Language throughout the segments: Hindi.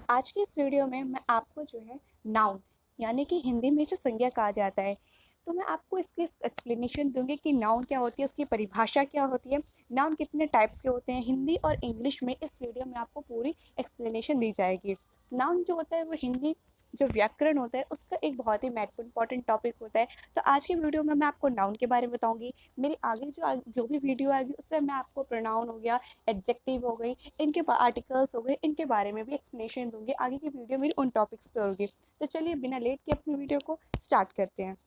आज के इस वीडियो में मैं आपको जो है नाउन यानी कि हिंदी में इसे संज्ञा कहा जाता है। तो मैं आपको इसकी एक्सप्लेनेशन दूंगी कि नाउन क्या होती है, उसकी परिभाषा क्या होती है, नाउन कितने टाइप्स के होते हैं। हिंदी और इंग्लिश में इस वीडियो में आपको पूरी एक्सप्लेनेशन दी जाएगी। नाउन जो होता है वो हिंदी जो व्याकरण होता है उसका एक बहुत ही महत्वपूर्ण इंपॉर्टेंट टॉपिक होता है। तो आज के वीडियो में मैं आपको नाउन के बारे में बताऊंगी। मेरी आगे जो भी वीडियो आएगी उसमें मैं आपको प्रोनाउन हो गया, एडजेक्टिव हो गई, इनके आर्टिकल्स हो गए, इनके बारे में भी एक्सप्लेनेशन दूंगी। आगे की वीडियो मेरी उन टॉपिक्स पे होगी। तो चलिए बिना लेट के अपनी वीडियो को स्टार्ट करते हैं।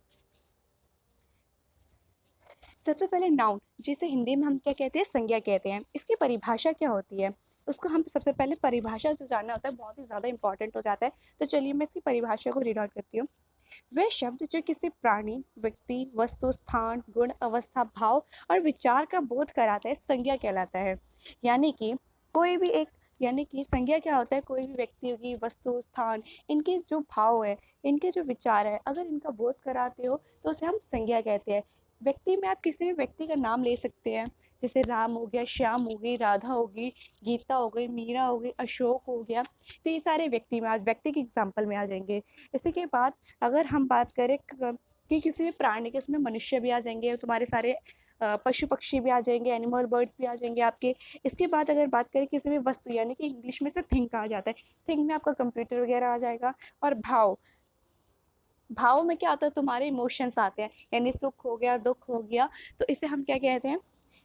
सबसे पहले नाउन, जिसे हिंदी में हम क्या कहते हैं, संज्ञा कहते हैं। इसकी परिभाषा क्या होती है, उसको हम सबसे पहले परिभाषा जो जानना होता है बहुत ही ज़्यादा इंपॉर्टेंट हो जाता है। तो चलिए मैं इसकी परिभाषा को रीड आउट करती हूँ। वह शब्द जो किसी प्राणी, व्यक्ति, वस्तु, स्थान, गुण, अवस्था, भाव और विचार का बोध कराता है, संज्ञा कहलाता है। यानी कि कोई भी एक यानी कि संज्ञा क्या होता है, कोई भी व्यक्ति की, वस्तु, स्थान, इनके जो भाव है, इनके जो विचार है, अगर इनका बोध कराते हो तो उसे हम संज्ञा कहते हैं। व्यक्ति में आप किसी भी व्यक्ति का नाम ले सकते हैं, जैसे राम हो गया, श्याम हो गई, राधा होगी, गीता हो गई, मीरा हो गई, अशोक हो गया। तो ये सारे व्यक्ति में आज व्यक्ति के एग्जाम्पल में आ जाएंगे। इसी के बाद अगर हम बात करें कि किसी भी प्राणी के, उसमें मनुष्य भी आ जाएंगे, तुम्हारे सारे पशु पक्षी भी आ जाएंगे, एनिमल बर्ड्स भी आ जाएंगे आपके। इसके बाद अगर बात करें किसी भी वस्तु, यानी कि इंग्लिश में से थिंग कहा जाता है, थिंग में आपका कंप्यूटर वगैरह आ जाएगा। और भाव, भाव में क्या आता है, तुम्हारे इमोशंस आते हैं, यानी सुख हो गया, दुख हो गया। तो इसे हम क्या कहते हैं,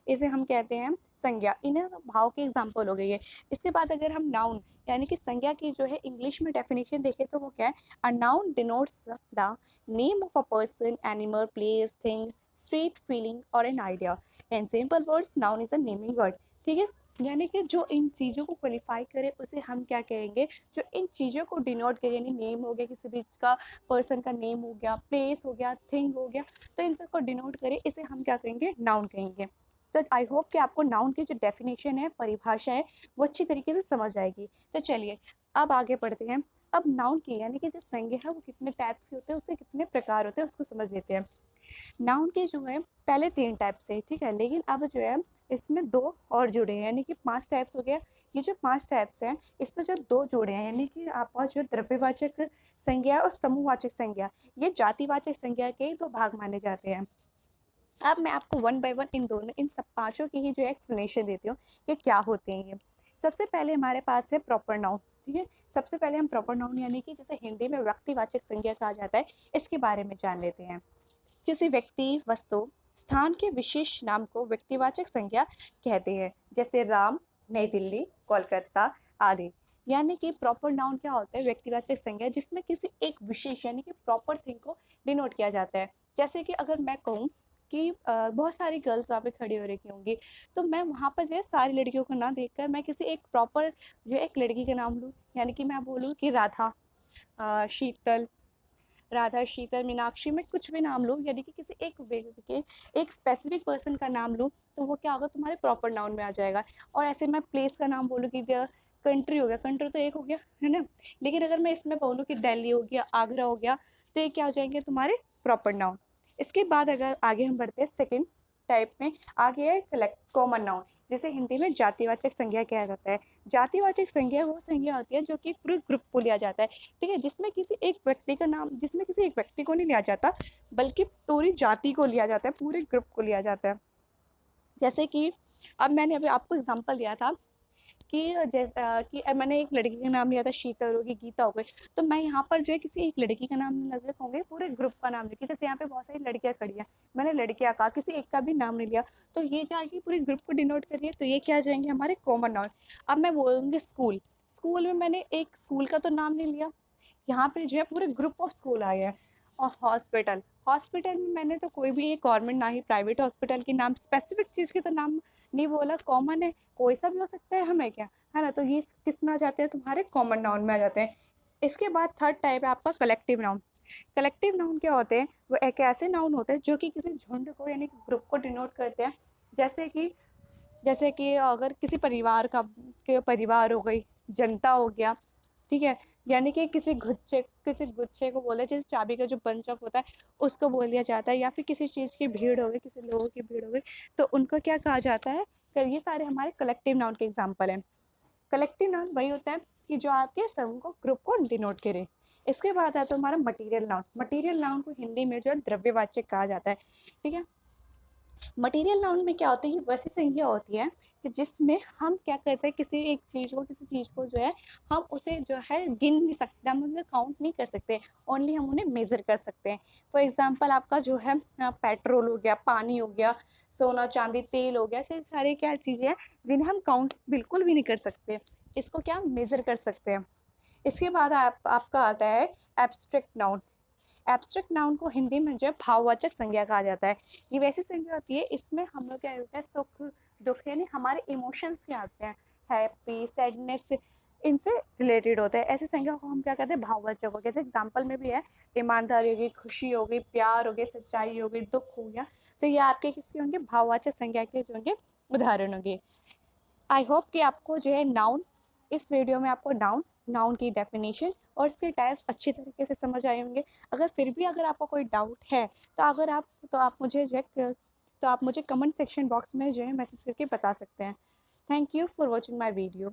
इसे हम कहते हैं संज्ञा। इन्हें तो भाव के एग्जाम्पल हो गई है। इसके बाद अगर हम नाउन यानी कि संज्ञा की जो है इंग्लिश में डेफिनेशन देखें तो वो क्या है, a noun denotes the name of a person, animal, place, thing, state, feeling और an idea. In simple words noun is a naming word. ठीक है, यानी कि जो इन चीज़ों को क्वालिफाई करे उसे हम क्या कहेंगे, जो इन चीज़ों को डिनोट करे, यानी नेम हो गया किसी भी का, पर्सन का नेम हो गया, प्लेस हो गया, थिंग हो गया, तो इन सबको डिनोट करे, इसे हम क्या कहेंगे, नाउन कहेंगे। तो आई होप कि आपको नाउन की जो डेफिनेशन है, परिभाषा है, वो अच्छी तरीके से समझ आएगी। तो चलिए अब आगे बढ़ते हैं। अब नाउन की यानी कि जो संज्ञा है वो कितने टाइप्स के होते हैं, उससे कितने प्रकार होते हैं, उसको समझ लेते हैं। नाउन के जो है पहले 3 टाइप से, ठीक है, लेकिन अब जो है इसमें 2 और जुड़े हैं, यानी कि 5 टाइप्स हो गया। ये जो 5 टाइप्स हैं इसमें जो 2 जुड़े हैं, यानी कि आपका जो द्रव्यवाचक संज्ञा और समूहवाचक संज्ञा, ये जातिवाचक संज्ञा के 2 भाग माने जाते हैं। अब मैं आपको वन बाय वन इन दोनों, इन सब पांचों की ही जो एक्सप्लेनेशन देती हूँ कि क्या होते हैं ये। सबसे पहले हमारे पास है प्रॉपर नाउन। ठीक है, सबसे पहले हम प्रॉपर नाउन यानी कि जैसे हिंदी में व्यक्तिवाचक संज्ञा कहा जाता है, इसके बारे में जान लेते हैं। किसी व्यक्ति, वस्तु, स्थान के विशेष नाम को व्यक्तिवाचक संज्ञा कहते हैं, जैसे राम, नई दिल्ली, कोलकाता आदि। यानी कि प्रॉपर नाउन क्या होता है, व्यक्तिवाचक संज्ञा जिसमें किसी एक विशेष यानी कि प्रॉपर थिंग को डिनोट किया जाता है। जैसे कि अगर मैं कहूँ कि बहुत सारी गर्ल्स वहाँ पे खड़ी हो रखी होंगी, तो मैं वहाँ पर जो है सारी लड़कियों को ना देखकर मैं किसी एक प्रॉपर जो एक लड़की का नाम लूँ, यानी कि मैं बोलूँ कि राधा, शीतल, राधा, शीतल, मीनाक्षी, मैं कुछ भी नाम लूँ, यानी कि किसी एक व्यक्ति के, एक स्पेसिफिक पर्सन का नाम लूँ, तो वो क्या होगा, तुम्हारे प्रॉपर नाउन में आ जाएगा। और ऐसे मैं प्लेस का नाम बोलूँ कि कंट्री हो गया, कंट्री तो एक हो गया है ना, लेकिन अगर मैं इसमें बोलूँ कि दिल्ली हो गया, आगरा हो गया, तो ये क्या हो जाएंगे, तुम्हारे प्रॉपर नाउन। इसके बाद अगर आगे हम बढ़ते हैं सेकेंड टाइप में, आगे है कलेक्ट कॉमन नाउन, जिसे हिंदी में जातिवाचक संज्ञा कहा जाता है। जातिवाचक संज्ञा वो संज्ञा होती है जो कि पूरे ग्रुप को लिया जाता है। ठीक है, जिसमें किसी एक व्यक्ति का नाम, जिसमें किसी एक व्यक्ति को नहीं लिया जाता, बल्कि पूरी जाति को लिया जाता है, पूरे ग्रुप को लिया जाता है। जैसे कि अब मैंने अभी आपको एग्जांपल दिया था कि कि मैंने एक लड़की का नाम लिया था, शीतल होगी, गीता हो गई, तो मैं यहाँ पर जो है किसी एक लड़की का नाम नहीं लगा कहूँगी, पूरे ग्रुप का नाम लेके, जैसे यहाँ पे बहुत सारी लड़कियाँ खड़ी हैं, मैंने लड़कियाँ कहा, किसी एक का भी नाम नहीं लिया, तो ये क्या है कि पूरे ग्रुप को डिनोट करिए, तो ये क्या आ जाएंगे, हमारे कॉमन नाउन। अब मैं बोलूँगी स्कूल, स्कूल में मैंने एक स्कूल का तो नाम नहीं लिया, यहाँ पे जो है पूरे ग्रुप ऑफ स्कूल आए हैं। और हॉस्पिटल, हॉस्पिटल में मैंने तो कोई भी एक गवर्नमेंट ना ही प्राइवेट हॉस्पिटल के नाम, स्पेसिफिक चीज़ के तो नाम नहीं बोला, कॉमन है, कोई सा भी हो सकता है, हमें क्या है ना, तो ये किस में आ जाते हैं, तुम्हारे कॉमन नाउन में आ जाते हैं। इसके बाद थर्ड टाइप है आपका कलेक्टिव नाउन। कलेक्टिव नाउन क्या होते हैं, वो एक ऐसे नाउन होते हैं जो कि किसी झुंड को यानी कि ग्रुप को डिनोट करते हैं। जैसे कि अगर किसी परिवार का, के परिवार हो गई, जनता हो गया, ठीक है, यानी कि किसी गुच्छे को बोले, जैसे चाबी का जो बंच ऑफ होता है उसको बोल दिया जाता है, या फिर किसी चीज़ की भीड़ हो गई, किसी लोगों की भीड़ हो गई, तो उनको क्या कहा जाता है, ये सारे हमारे कलेक्टिव नाउन के एग्जाम्पल हैं। कलेक्टिव नाउन वही होता है कि जो आपके समूह को ग्रुप को डिनोट करे। इसके बाद आता है हमारा मटीरियल नाउन। मटीरियल नाउन को हिंदी में जो है द्रव्यवाचक कहा जाता है, ठीक है। मटेरियल नाउन में क्या होती है, वैसी संज्ञा होती है कि जिसमें हम क्या करते हैं, किसी एक चीज़ को, किसी चीज़ को जो है हम उसे जो है गिन नहीं सकते, हम उसे काउंट नहीं कर सकते, ओनली हम उन्हें मेज़र कर सकते हैं। फॉर एग्जांपल आपका जो है पेट्रोल हो गया, पानी हो गया, सोना चांदी तेल हो गया, ऐसे सारे क्या चीज़ें हैं जिन्हें हम काउंट बिल्कुल भी नहीं कर सकते, इसको क्या हम मेज़र कर सकते हैं। इसके बाद आपका आता है एब्स्ट्रैक्ट नाउन। एब्स्ट्रैक्ट नाउन को हिंदी में जो है भाववाचक संज्ञा कहा जाता है। ये वैसी संज्ञा होती है, इसमें हम लोग क्या होता है, सुख दुख यानी हमारे इमोशंस क्या आते हैं, हैप्पी सैडनेस, इनसे रिलेटेड होता है। ऐसी संज्ञा को हम क्या कहते हैं, भाववाचक हो गया। जैसे एग्जाम्पल में भी है, ईमानदारी हो गई, खुशी हो गई, प्यार हो गई, सच्चाई हो गई, दुख हो गया, तो ये आपके किसके होंगे, भाववाचक संज्ञा के जो होंगे उदाहरण होंगे। आई होप कि आपको जो है नाउन, इस वीडियो में आपको नाउन, नाउन की डेफिनेशन और इसके टाइप्स अच्छी तरीके से समझ आए होंगे। अगर फिर भी अगर आपको कोई डाउट है तो आप मुझे जो है तो आप मुझे कमेंट सेक्शन बॉक्स में जो है मैसेज करके बता सकते हैं। Thank you for watching my video.